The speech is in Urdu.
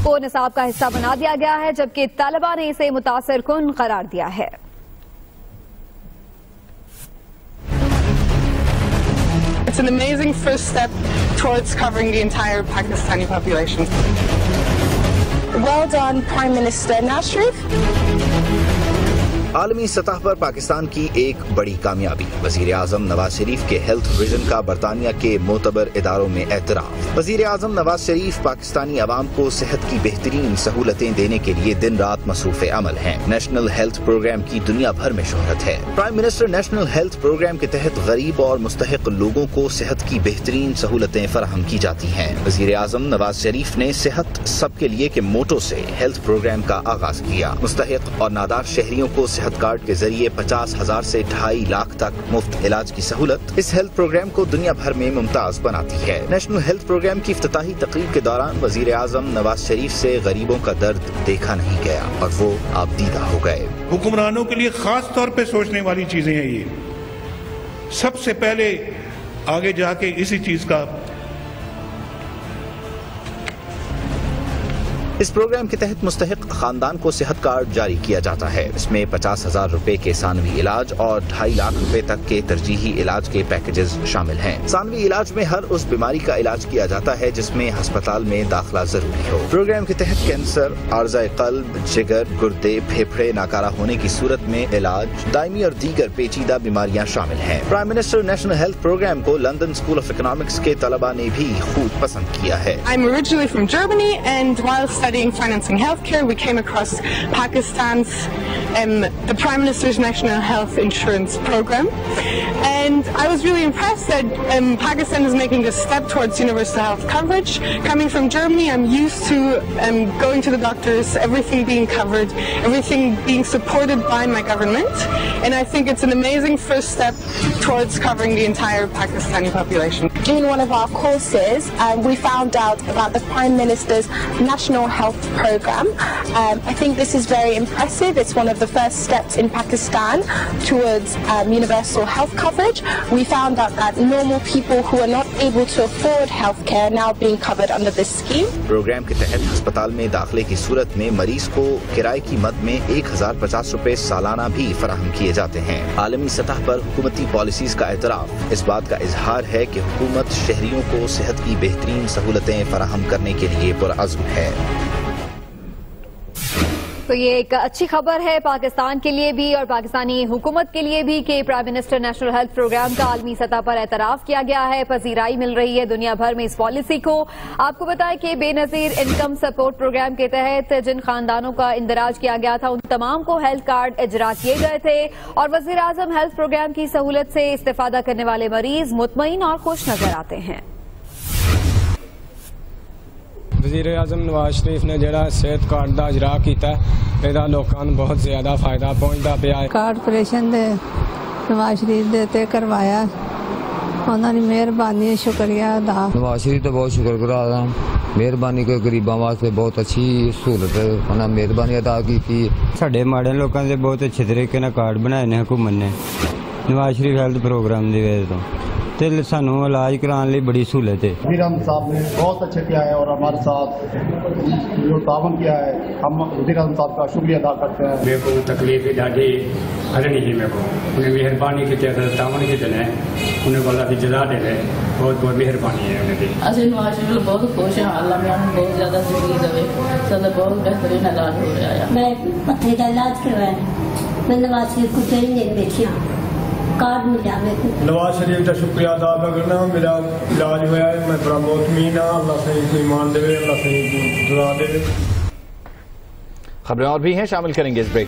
کو نصاب کا حصہ بنا دیا گیا ہے، جبکہ طلبہ نے اسے متاثر کن قرار دیا ہے۔ It's an amazing first step towards covering the entire Pakistani population. Well done, Prime Minister Nawaz Sharif. عالمی سطح پر پاکستان کی ایک بڑی کامیابی، وزیر اعظم نواز شریف کے ہیلتھ ویژن کا برطانیہ کے معتبر اداروں میں اعتراف۔ وزیر اعظم نواز شریف پاکستانی عوام کو صحت کی بہترین سہولتیں دینے کے لیے دن رات مصروف عمل ہیں۔ نیشنل ہیلتھ پروگرام کی دنیا بھر میں شہرت ہے۔ Prime minister national health program کے تحت غریب اور مستحق لوگوں کو صحت کی بہترین سہولتیں فراہم کی جاتی ہیں۔ وزیر اعظم نواز شریف نے صحت سب کے لیے کے موٹو سے ہیلتھ پروگرام کا آغاز کیا۔ مستحق اور نادار شہریوں کو صحت کارڈ کے ذریعے 50,000 سے 2.5 لاکھ تک مفت علاج کی سہولت اس ہیلتھ پروگرام کو دنیا بھر میں ممتاز بناتی ہے۔ نیشنل ہیلتھ پروگرام کی افتتاحی تقریب کے دوران وزیر اعظم نواز شریف سے غریبوں کا درد دیکھا نہیں گیا اور وہ آبدیدہ ہو گئے۔ حکمرانوں کے لیے خاص طور پہ سوچنے والی چیزیں ہیں یہ۔ سب سے پہلے آگے جا کے اسی چیز کا اس پروگرام کے تحت مستحق خاندان کو صحت کارڈ جاری کیا جاتا ہے۔ اس میں 50,000 روپے کے ثانوی علاج اور 2.5 لاکھ روپے تک کے ترجیحی علاج کے پیکیجز شامل ہیں۔ ثانوی علاج میں ہر اس بیماری کا علاج کیا جاتا ہے جس میں ہسپتال میں داخلہ ضروری ہو۔ پروگرام کے تحت کینسر، عارضہ قلب، جگر، گردے، پھیپھڑے ناکارہ ہونے کی صورت میں علاج، دائمی اور دیگر پیچیدہ بیماریاں شامل ہیں۔ Prime minister national health program کو لندن اسکول آف اکنامکس کے طلباء نے بھی خوب پسند کیا ہے۔ I'm originally from Germany, and while studying financing healthcare, we came across Pakistan's the Prime Minister's National Health Insurance Program, and I was really impressed that Pakistan is making a step towards universal health coverage. Coming from Germany, I'm used to going to the doctors, everything being covered, everything being supported by my government, and I think it's an amazing first step towards covering the entire Pakistani population. In one of our courses, we found out about the Prime Minister's National Health Program. I think this is very impressive. It's one of the first steps in Pakistan towards universal health coverage. We found out that normal people who are not able to afford healthcare are now being covered under this scheme. Program کے تحت ہسپتال میں داخلے کی صورت میں مریض کو کرائے کی مد میں 1,050 روپے سالانہ بھی فراہم کیے جاتے ہیں۔ عالمی سطح پر حکومتی پالیسیز کا اعتراف اس بات کا اظہار ہے کہ حکومت شہریوں کو صحت کی بہترین سہولتیں فراہم کرنے کے لیے پرعزم ہے۔ تو یہ ایک اچھی خبر ہے پاکستان کے لیے بھی اور پاکستانی حکومت کے لیے بھی کہ prime minister national health program کا عالمی سطح پر اعتراف کیا گیا ہے، پذیرائی مل رہی ہے دنیا بھر میں اس پالیسی کو۔ آپ کو بتائیں کہ بے نظیر انکم سپورٹ پروگرام کے تحت جن خاندانوں کا اندراج کیا گیا تھا ان تمام کو ہیلتھ کارڈ اجرا کیے گئے تھے اور وزیر اعظم ہیلتھ پروگرام کی سہولت سے استفادہ کرنے والے مریض مطمئن اور خوش نظر آتے ہیں۔ وزیر اعظم نواز شریف نے جڑا صحت کارڈ دا اجرا کیتا ہے یہ لوگوں کو بہت زیادہ فائدہ پہنچتا پیا ہے۔ کارپوریشن دے نواز شریف دے تے کروایا، انہوں نے مہربانی شکریہ ادا۔ نواز شریف تو بہت شکر گزار ہوں، مہربانی کو غریباں واسطے بہت اچھی سہولت انہوں نے مہربانی ادا کی۔ ساڈے ماڑے لوکاں دے بہت اچھے طریقے نال کارڈ بنائے نے حکومت نے نواز شریف ہیلتھ پروگرام دی وجہ تو تے سانوں علاج کرانے لی بڑی سہولت ہے۔ وزیر اعظم صاحب نے بہت اچھا کیا ہے اور ہمارے ساتھ جو تعاون کیا ہے ہم وزیر اعظم صاحب کا شکریہ ادا کرتے ہیں۔ میرے کو تکلیف ڈاڈی ہلنی تھی، میرے کو انہیں مہربانی کی تعاون کی دے انہیں کو اللہ کی جزا دے دے، بہت بہت مہربانی ہے انہیں دی۔ اصل نواز شریف بہت خوش ہیں، اللہ میں بہت زیادہ زندگی دے سب بہت بہترین علاج ہو رہا ہے۔ میں پتھرے کا علاج کروایا، میں نواز شریف کو کہیں نہیں بیٹھی ہوں، کارڈ ملا میرے۔ نواز شریف کا شکریہ ادا کرنا، میرا علاج ہوا ہے، میں بڑا مطمئن ہوں، اللہ صحیح کو ایمان دے، اللہ صحیح کو دعا دے۔ خبریں اور بھی ہیں، شامل کریں گے اس بریک۔